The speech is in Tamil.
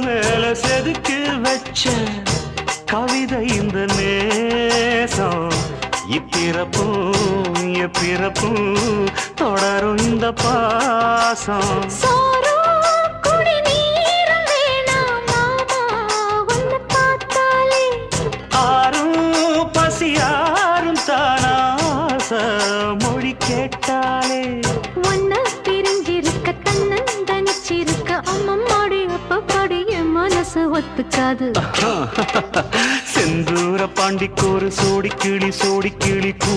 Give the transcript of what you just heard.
மேல செதுக்கு வச்ச கவிதை இந்த நேசம் இப்பிறப்பும் எப்பிறப்பும் தொடரும் இந்த பாசம் மொழி கேட்டாலே ஒன்ன பிரிஞ்சிருக்க தன்னந்தனிச்சிருக்க அம்மம்மாடி அப்பப்பாடி என் மனசு ஒத்துக்காது செந்தூர பாண்டிக்கு ஒரு சோடி கிளி கூ